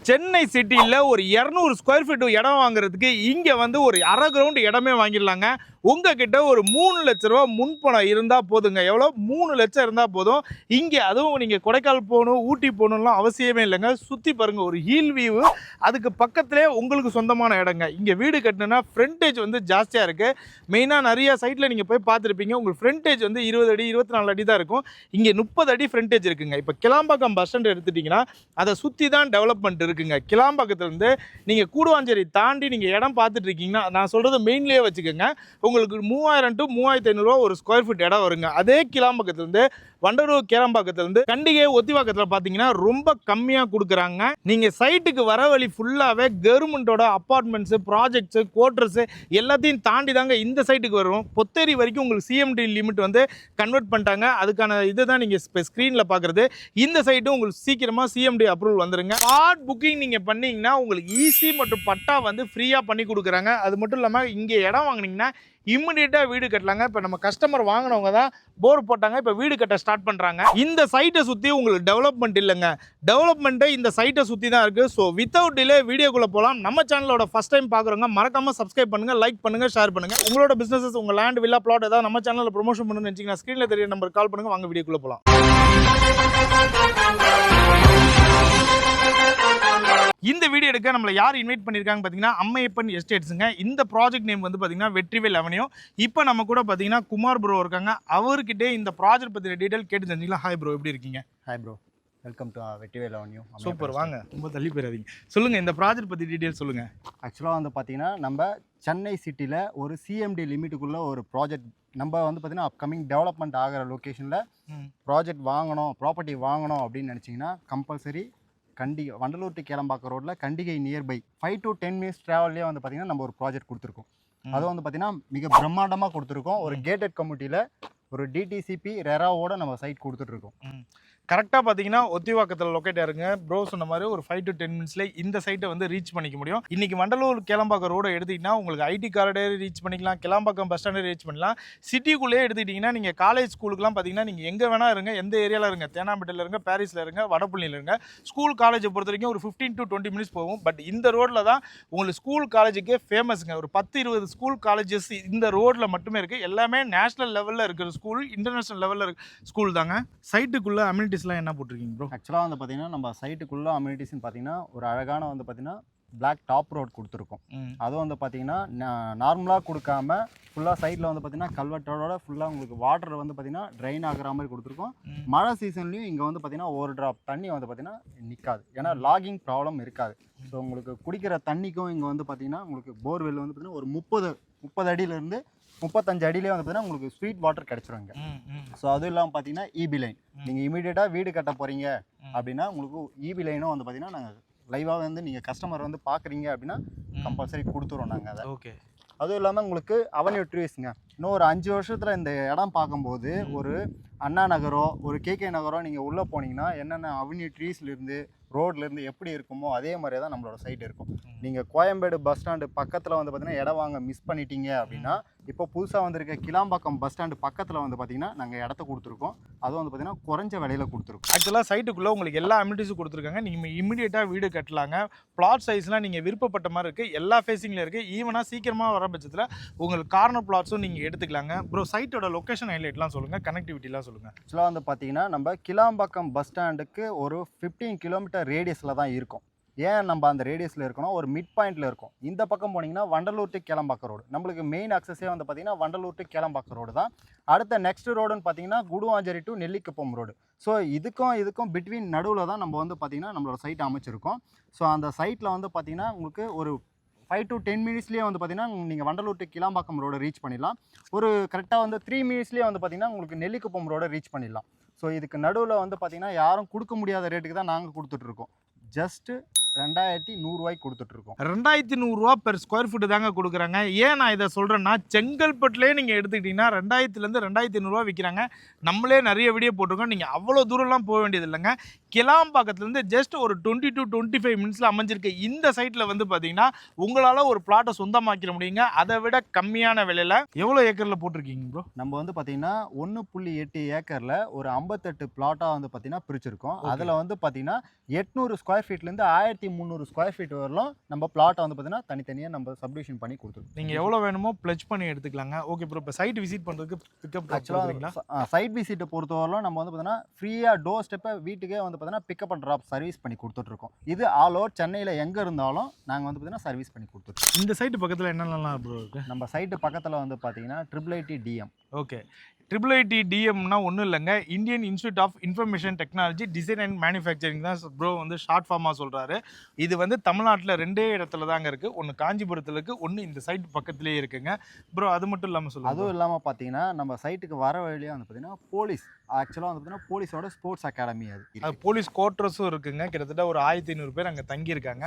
சென்னை சிட்டியில் ஒரு 200 square feet இடம் வாங்குறதுக்கு இங்கே வந்து ஒரு அரை கிரவுண்ட் இடமே வாங்கிடலாங்க. உங்ககிட்ட ஒரு 3 லட்ச ரூபா முன்பணம் இருந்தால் போதுங்க. எவ்வளோ? 3 லட்சம் இருந்தால் போதும். இங்கே அதுவும் நீங்கள் கொடைக்கானல் போகணும், ஊட்டி போகணும்லாம் அவசியமே இல்லைங்க. சுற்றி பாருங்கள், ஒரு ஹில் வியூ, அதுக்கு பக்கத்திலே உங்களுக்கு சொந்தமான இடங்க. இங்கே வீடு கட்டணுன்னா ஃப்ரண்டேஜ் வந்து ஜாஸ்தியாக இருக்குது. மெயினாக நிறைய சைட்டில் நீங்கள் போய் பார்த்துருப்பீங்க, உங்களுக்கு ஃப்ரண்டேஜ் வந்து 20 அடி 24 அடி தான் இருக்கும். இங்கே 30 அடி ஃப்ரண்டேஜ் இருக்குங்க. இப்போ கிளாம்பாக்கம் பஸ் ஸ்டாண்ட் எடுத்துட்டிங்கன்னா அதை சுற்றி தான் டெவலப்மெண்ட் இருக்குங்க. கிளாம்பாக்கத்துலேருந்து நீங்கள் கூடுவாஞ்சேரி தாண்டி நீங்கள் இடம் பார்த்துட்டு இருக்கீங்கன்னா, நான் சொல்கிறது மெயின்லேயே வச்சுக்கோங்க, உங்களுக்கு 3000 to 3500 ஒரு ஸ்கொயர் ஃபீட் இடம் வருங்க. அதே கிளாம்பாக்கத்துலேருந்து வண்டலூர் கேளம்பாக்கத்துலேருந்து கண்டிகை ஒத்திவாக்கத்தில் பார்த்தீங்கன்னா ரொம்ப கம்மியாக கொடுக்குறாங்க. நீங்கள் சைட்டுக்கு வர வழி ஃபுல்லாகவே கவர்மெண்ட்டோட அப்பார்ட்மெண்ட்ஸு, ப்ராஜெக்ட்ஸு, குவார்ட்டர்ஸு எல்லாத்தையும் தாண்டி தாங்க இந்த சைட்டுக்கு வரும். பொத்தேரி வரைக்கும் உங்களுக்கு சிஎம்டி லிமிட் வந்து கன்வெர்ட் பண்ணிட்டாங்க. அதுக்கான இதை தான் நீங்கள் இப்போ ஸ்க்ரீனில் பார்க்குறது. இந்த சைட்டும் உங்களுக்கு சீக்கிரமாக சிஎம்டி அப்ரூவல் வந்துருங்க. ஸ்பாட் புக்கிங் நீங்கள் பண்ணிங்கன்னா உங்களுக்கு ஈஸி மற்றும் பட்டா வந்து ஃப்ரீயாக பண்ணி கொடுக்குறாங்க. அது மட்டும் இல்லாமல் இங்கே இடம் வாங்கினீங்கன்னா இம்மிடியேட்டாக வீடு கட்டலாங்க. இப்போ நம்ம கஸ்டமர் வாங்கினவங்க தான் போர் போட்டாங்க, இப்போ வீடு கட்ட ஸ்டார்ட் பண்ணுறாங்க. இந்த சைட்டை சுற்றி உங்களுக்கு டெவலப்மெண்ட் இல்லைங்க, டெவலப்மெண்ட்டே இந்த சைட்டை சுற்றி தான் இருக்குது. ஸோ வித்தவுட் டிலே வீடியோக்குள்ளே போகலாம். நம்ம சேனலோட ஃபஸ்ட் டைம் பார்க்குறவங்க மறக்காமல் சப்ஸ்கிரைப் பண்ணுங்கள், லைக் பண்ணுங்கள், ஷேர் பண்ணுங்கள். உங்களோட பிஸ்னஸஸ், உங்கள் லேண்ட், வில்லா, பிளாட் ஏதாவது நம்ம சேனலில் ப்ரொமோஷன் பண்ணணும்னு நினச்சிங்கன்னா ஸ்க்ரீனில் தெரிய நம்பர் கால் பண்ணுங்கள். வாங்க வீடியோக்குள்ளே போகலாம். இந்த வீடியோ எடுக்க நம்மளை யார் இன்வைட் பண்ணியிருக்காங்க பார்த்தீங்கன்னா அம்மையப்பன் எஸ்டேட்ஸுங்க. இந்த ப்ராஜெக்ட் நேம் வந்து பார்த்தீங்கன்னா வெற்றிவேல் அவென்யூ. இப்போ நம்ம கூட பார்த்தீங்கன்னா குமார் ப்ரோ இருக்காங்க. அவர்கிட்ட இந்த ப்ராஜெக்ட் பற்றின டீட்டெயில் கேட்டு தெரிஞ்சுக்கலாம். ஹாய் ப்ரோ, எப்படி இருக்கீங்க? Hi bro, welcome to Vetrivel avenue. Super, வாங்க, ரொம்ப தள்ளி போயிடாதீங்க. சொல்லுங்கள், இந்த ப்ராஜெக்ட் பற்றி டீட்டெயில் சொல்லுங்கள். ஆக்சுவலாக வந்து பார்த்தீங்கன்னா நம்ம சென்னை சிட்டியில் ஒரு சிஎம்டி லிமிட்டுக்குள்ளே ஒரு ப்ராஜெக்ட் நம்ம வந்து பார்த்தீங்கன்னா அப்கமிங் டெவலப்மெண்ட் ஆகிற லொக்கேஷனில் ப்ராஜெக்ட் வாங்கணும், ப்ராப்பர்ட்டி வாங்கணும் அப்படின்னு நினச்சிங்கன்னா கம்பல்சரி கண்டிகை வண்டலூர் டு கேளம்பாக்கம் ரோட்டில் கண்டிகை நியர்பை 5 to 10 minutes ட்ராவல்லே வந்து பார்த்தீங்கன்னா நம்ம ஒரு ப்ராஜெக்ட் கொடுத்துருக்கோம். அதுவும் வந்து பார்த்தீங்கன்னா மிக பிரம்மாண்டமாக கொடுத்துருக்கோம். ஒரு கேட்டட் கம்யூனிட்டியில் ஒரு டிடிசிபி ரெராவோட நம்ம சைட் கொடுத்துட்ருக்கோம். கரெக்டாக பார்த்தீங்கன்னா ஒத்திவாக்கத்தில் லொக்கேட் ஆயிருங்க. ப்ரோ சொன்ன மாதிரி ஒரு 5 to 10 minutes இந்த சைட்டை வந்து ரீச் பண்ணிக்க முடியும். இன்றைக்கி வண்டலூர் கேளம்பாக்கம் ரோடை எடுத்திங்கன்னா உங்களுக்கு ஐடி கார்டே ரீச் பண்ணிக்கலாம், கிளாம்பாக்கம் பஸ் ஸ்டாண்டே ரீச் பண்ணலாம். சிட்டிக்குள்ளேயே எடுத்துக்கிட்டிங்கன்னா நீங்கள் காலேஜ் ஸ்கூலுக்குலாம் பார்த்தீங்கன்னா நீங்கள் எங்கே வேணால் இருங்க, எந்த ஏரியாவில் இருங்க, தேனாம்பேட்டையில் இருங்க, பாரிஸில் இருங்க, வடபழனியில் இருங்க. ஸ்கூல் காலேஜை பொறுத்த வரைக்கும் ஒரு 15 to 20 minutes போகும். பட் இந்த ரோட்டில் தான் உங்களுக்கு ஸ்கூல் காலேஜுக்கே ஃபேமஸுங்க. ஒரு 10-20 ஸ்கூல் காலேஜஸ் இந்த ரோட்டில் மட்டுமே இருக்குது. எல்லாமே நேஷனல் லெவலில் இருக்கிற ஸ்கூல், இன்டர்நேஷனல் லெவலில் இருக்கிற ஸ்கூல் தாங்க. சைட்டுக்குள்ளே அம்யூனிட்டிஸ்லாம் என்ன போட்டிருக்கீங்க ப்ரோ? ஆக்சுவலாக வந்து பார்த்தீங்கன்னா நம்ம சைட்டுக்குள்ளே அம்யூனிட்டிஸ்னு பார்த்தீங்கன்னா ஒரு அழகான வந்து பார்த்தீங்கன்னா பிளாக் டாப் ரோட் கொடுத்துருக்கோம். அதுவும் வந்து பார்த்தீங்கன்னா நார்மலாக கொடுக்காம ஃபுல்லாக சைடில் வந்து பார்த்தீங்கன்னா கல்வெட்டோட ஃபுல்லாக உங்களுக்கு வாட்டர் வந்து பார்த்தீங்கன்னா ட்ரைன் ஆகிற மாதிரி கொடுத்துருக்கோம். மழை சீசன்லேயும் இங்கே வந்து பார்த்தீங்கன்னா ஒரு ட்ராப் தண்ணி வந்து பார்த்தீங்கன்னா நிற்காது, ஏன்னா லாகிங் ப்ராப்ளம் இருக்காது. ஸோ உங்களுக்கு குடிக்கிற தண்ணிக்கும் இங்கே வந்து பார்த்தீங்கன்னா உங்களுக்கு போர்வெல் வந்து பார்த்தீங்கன்னா ஒரு 30 அடியிலேருந்து 35 அடியிலே வந்து பார்த்தீங்கன்னா உங்களுக்கு ஸ்வீட் வாட்டர் கிடச்சிருவாங்க. ஸோ அதுவும் இல்லாமல் பார்த்தீங்கன்னா இபி லைன், நீங்கள் இமீடியட்டாக வீடு கட்ட போகிறீங்க அப்படின்னா உங்களுக்கு இபி லைனும் வந்து பார்த்தீங்கன்னா நாங்கள் லைவாக வந்து நீங்கள் கஸ்டமர் வந்து பார்க்குறீங்க அப்படின்னா கம்பல்சரி கொடுத்துருவோம் நாங்கள் அதை. ஓகே. அதுவும் இல்லாமல் உங்களுக்கு அவென்யூ ட்ரீஸ்ங்க. இன்னும் ஒரு 5 வருஷத்தில் இந்த இடம் பார்க்கும்போது ஒரு அண்ணா நகரோ ஒரு கேகே நகரோ நீங்கள் உள்ளே போனீங்கன்னா என்னென்ன அவென்யூ ட்ரீஸ்லேருந்து ரோட்லேருந்து எப்படி இருக்குமோ அதே மாதிரியே தான் நம்மளோட சைட் இருக்கும். நீங்கள் கோயம்பேடு பஸ் ஸ்டாண்டு பக்கத்தில் வந்து பார்த்தீங்கன்னா இடம் வாங்க மிஸ் பண்ணிட்டீங்க அப்படின்னா இப்போ புதுசாக வந்திருக்க கிளாம்பாக்கம் பஸ் ஸ்டாண்டு பக்கத்தில் வந்து பார்த்தீங்கன்னா நாங்கள் இடத்த கொடுத்துருக்கோம். அதுவும் வந்து பார்த்தீங்கன்னா குறைஞ்ச விலையில் கொடுத்துருக்கோம். ஆக்சுவலாக சைட்டுக்குள்ளே உங்களுக்கு எல்லா அம்யூனிட்டிஸும் கொடுத்துருக்காங்க. நீங்கள் இமீடியட்டாக வீடு கட்டலாங்க. பிளாட் சைஸ்லாம் நீங்கள் விருப்பப்பட்ட மாதிரி இருக்குது, எல்லா ஃபேஸிங்கில் இருக்குது. ஈவனாக சீக்கிரமாக வர பட்சத்தில் உங்களுக்கு கார்னர் பிளாட்ஸும் நீங்கள் எடுத்துக்கலாங்க. ப்ரோ, சைட்டோட லொக்கேஷன் ஹைலைட்லாம் சொல்லுங்கள், கனெக்டிவிட்டிலாம் சொல்லுங்கள். ஆக்சுவலாக வந்து பார்த்தீங்கன்னா நம்ம கிளாம்பாக்கம் பஸ் ஸ்டாண்டுக்கு ஒரு 15 கிலோமீட்டர் ரேடியஸில் தான் இருக்கும். ஏன் நம்ம அந்த ரேடியஸில் இருக்கணும், ஒரு மிட் பாயிண்டில் இருக்கும். இந்த பக்கம் போனீங்கன்னா வண்டலூர் டு கேளம்பாக்கம் ரோடு, நம்மளுக்கு மெயின் அக்சஸே வந்து பார்த்தீங்கன்னா வண்டலூர் டு கேளம்பாக்கம் ரோடு தான். அடுத்த நெக்ஸ்ட் ரோடுன்னு பார்த்தீங்கன்னா Guduvancheri to Nellikuppam road. So இதுக்கும் பிட்வீன் நடுவில் தான் நம்ம வந்து பார்த்தீங்கன்னா நம்மளோட சைட் அமைச்சிருக்கோம். ஸோ அந்த சைட்டில் வந்து பார்த்தீங்கன்னா உங்களுக்கு ஒரு 5 to 10 minutesலேயே வந்து பார்த்தீங்கன்னா நீங்கள் Vandalur to Kilambakkam road reach பண்ணிடலாம். ஒரு கரெக்டாக வந்து 3 minutesலேயே வந்து பார்த்தீங்கன்னா உங்களுக்கு நெல்லிக்குப்பம் ரோடு ரீச் பண்ணிடலாம். ஸோ இதுக்கு நடுவில் வந்து பார்த்தீங்கன்னா யாரும் கொடுக்க முடியாத ரேட்டுக்கு தான் நாங்கள் கொடுத்துட்ருக்கோம். ஜஸ்ட்டு 2100 ரூபாய்க்கு கொடுத்துட்ருக்கோம். 2100 ரூபா பெர் ஸ்கொயர் ஃபீட்டு தாங்க கொடுக்குறாங்க. ஏன் நான் இதை சொல்கிறேன்னா, செங்கல்பட்டுலேயே நீங்கள் எடுத்துக்கிட்டிங்கன்னா 2000லேருந்து 2500 ரூபா விற்கிறாங்க. நம்மளே நிறைய வீடியோ போட்டிருக்கோம். நீங்கள் அவ்வளோ தூரம்லாம் போக வேண்டியது இல்லைங்க. கிளாம்பாக்கத்துலேருந்து ஜஸ்ட் ஒரு 20 to 25 minutesல அமைஞ்சிருக்க இந்த சைட்டில் வந்து பார்த்தீங்கன்னா உங்களால் ஒரு பிளாட்டை சொந்தமாக்கிட முடியுங்க. அதை விட கம்மியான விலையில். எவ்வளோ ஏக்கரில் போட்டிருக்கீங்க ப்ரோ? நம்ம வந்து பார்த்தீங்கன்னா 1.8 ஏக்கரில் ஒரு 58 பிளாட்டாக வந்து பார்த்தீங்கன்னா பிரிச்சிருக்கோம். அதில் வந்து பார்த்தீங்கன்னா 800 ஸ்கொயர் ஃபீட்லேருந்து 1300 1300 ஸ்கொயர் ஃபீட் வரலாம் நம்ம பிளாட்டை வந்து பார்த்தீங்கன்னா தனித்தனியாக நம்ம சப்டிவிஷன் பண்ணி கொடுத்துருக்கோம். நீங்கள் எவ்வளோ வேணுமோ ப்ளட்ஜ் பண்ணி எடுத்துக்கலாங்க. ஓகே ப்ரோ, இப்போ சைட் விசிட் பண்ணுறதுக்கு பிக்கப் ஆக்சுவலாக சைட் விசிட்டை பொறுத்தவரையிலும் நம்ம வந்து பார்த்தீங்கன்னா ஃப்ரீயாக டோர் ஸ்டெப்பை வீட்டுக்கே வந்து பார்த்தீங்கன்னா பிக்கப் அண்ட் ட்ராப் சர்வீஸ் பண்ணி கொடுத்துட்ருக்கோம். இது ஆல் ஓவர் சென்னையில் எங்கே இருந்தாலும் நாங்கள் வந்து பார்த்தீங்கன்னா சர்வீஸ் பண்ணி கொடுத்துருக்கோம். இந்த சைட்டு பக்கத்தில் என்னென்னலாம் ப்ரோ இருக்குது? நம்ம சைட்டு பக்கத்தில் வந்து பார்த்தீங்கன்னா IIIT DM. ஓகே, IIIT DMனா ஒன்றும் இல்லைங்க, Indian Institute of Information Technology Design and Manufacturing தான் ப்ரோ வந்து ஷார்ட் ஃபார்மாக சொல்கிறாரு. இது வந்து தமிழ்நாட்டில் 2 இடத்துல தாங்க இருக்குது. ஒன்று காஞ்சிபுரத்தில் இருக்குது, ஒன்று இந்த சைட் பக்கத்துலேயே இருக்குங்க. ப்ரோ அது மட்டும் இல்லாமல் சொல்லுங்கள். அதுவும் இல்லாமல் பார்த்தீங்கன்னா நம்ம சைட்டுக்கு வர வழியிலே வந்து பார்த்தீங்கன்னா போலீஸ் ஆக்சுவலாக வந்து பார்த்தீங்கன்னா போலீஸோட ஸ்போர்ட்ஸ் அகாடமி அது போலீஸ் குவார்ட்டர்ஸும் இருக்குங்க. கிட்டத்தட்ட ஒரு 1500 பேர் அங்கே தங்கியிருக்காங்க.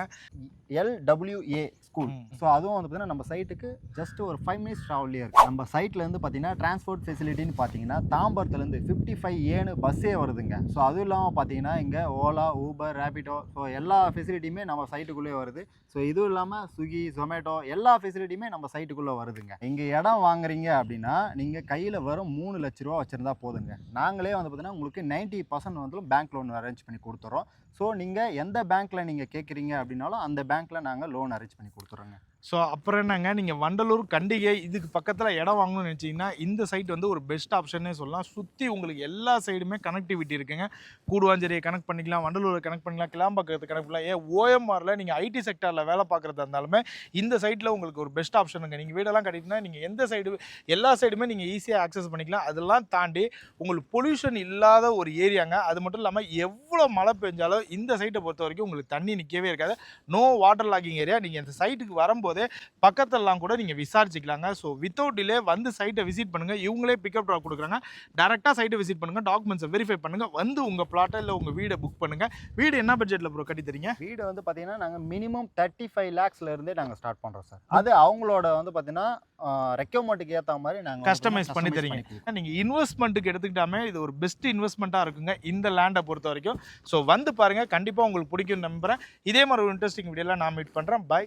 LWA school. ஸோ அதுவும் வந்து பார்த்தீங்கன்னா நம்ம சைட்டுக்கு ஜஸ்ட் ஒரு 5 மினிட்ஸ் ட்ராவல்லே இருக்குது. நம்ம சைட்லேருந்து பார்த்தீங்கன்னா டிரான்ஸ்போர்ட் ஃபெசிலிட்டின்னு பார்த்தீங்கன்னா தாம்பரத்துலேருந்து 55A பஸ்ஸே வருதுங்க. ஸோ அதுவும் இல்லாமல் பார்த்தீங்கன்னா இங்கே ஓலா, ஊபர், ரேபிடோ, ஸோ எல்லா ஃபெசிலிட்டியுமே நம்ம சைட்டுக்குள்ளே வருது. ஸோ இதுவும் இல்லாமல் ஸ்விக்கி, ஜொமேட்டோ எல்லா ஃபெசிலிட்டியுமே நம்ம சைட்டுக்குள்ளே வருதுங்க. இங்கே இடம் வாங்குறீங்க அப்படின்னா நீங்கள் கையில் வரும் 3 லட்ச ரூபா வச்சுருந்தா போதுங்க. நாங்களே வந்து பார்த்தீங்கன்னா உங்களுக்கு 90% வந்து பேங்க் லோன் அரேஞ்ச் பண்ணி கொடுத்துறோம். ஸோ நீங்கள் எந்த பேங்க்கில் நீங்கள் கேட்குறீங்க அப்படின்னாலும் அந்த பேங்க்கில் நாங்கள் லோன் அரேஞ்ச் பண்ணி கொடுத்துறோங்க. ஸோ அப்புறம் என்னங்க, நீங்கள் வண்டலூர், கண்டிகை இதுக்கு பக்கத்தில் இடம் வாங்கணும்னு நினச்சிங்கன்னா இந்த சைட் வந்து ஒரு பெஸ்ட் ஆப்ஷன்னே சொல்லலாம். சுற்றி உங்களுக்கு எல்லா சைடுமே கனெக்டிவிட்டி இருக்குங்க. கூடுவாஞ்சேரியை கனெக்ட் பண்ணிக்கலாம், வண்டலூரை கனெக்ட் பண்ணிக்கலாம், கிளாம்பாக்கத்தை கனெக்ட் பண்ணலாம். ஏன் OMRல நீங்கள் ஐடி செக்டரில் வேலை பார்க்குறதா இருந்தாலுமே இந்த சைட்டில் உங்களுக்கு ஒரு பெஸ்ட் ஆப்ஷனுங்க. நீங்கள் வீடெல்லாம் கட்டிட்டுனா நீங்கள் எந்த சைடு எல்லா சைடுமே நீங்கள் ஈஸியாக ஆக்சஸ் பண்ணிக்கலாம். அதெல்லாம் தாண்டி உங்களுக்கு பொல்யூஷன் இல்லாத ஒரு ஏரியாங்க. அது மட்டும் இல்லாமல் எவ்வளோ மழை பெஞ்சாலும் இந்த சைட்டை பொறுத்த வரைக்கும் உங்களுக்கு தண்ணி நிற்கவே இருக்காது. No water logging area. நீங்கள் இந்த சைட்டுக்கு வரும்போது பக்கத்தெல்லாம் கூட நீங்கள் விசாரிச்சுக்கலாங்க. ஸோ வித்தவுட் டிலே வந்து சைட்டை விசிட் பண்ணுங்கள். இவங்களே பிக்கப் ட்ராப் கொடுக்குறாங்க. டேரெக்டாக சைட்டை விசிட் பண்ணுங்கள், டாக்குமெண்ட்ஸை வெரிஃபை பண்ணுங்கள், வந்து உங்கள் பிளாட்டை இல்லை உங்கள் வீடை புக் பண்ணுங்கள். வீடு என்ன பட்ஜெட்டில் ப்ரோ கட்டி தரீங்க? வீடு வந்து பார்த்தீங்கன்னா நாங்கள் மினிமம் 35 lakhsலேருந்தே நாங்கள் ஸ்டார்ட் பண்ணுறோம் சார். அது அவங்களோட வந்து பார்த்தீங்கன்னா ரெக்யர்மெண்ட்டுக்கு ஏற்ற மாதிரி நாங்கள் கஸ்டமைஸ் பண்ணி தரீங்க. நீங்கள் இன்வெஸ்ட்மெண்ட்டுக்கு எடுத்துக்கிட்டாமே இது ஒரு பெஸ்ட் இன்வெஸ்ட்மெண்ட்டாக இருக்குங்க இந்த லேண்டை பொறுத்த வரைக்கும். ஸோ வந்து பாருங்கள், கண்டிப்பாக உங்களுக்கு பிடிக்கும் நம்புகிறேன். இதே மாதிரி ஒரு இன்ட்ரெஸ்டிங் வீடியோவில் நான் மீட் பண்ணுறேன். பை.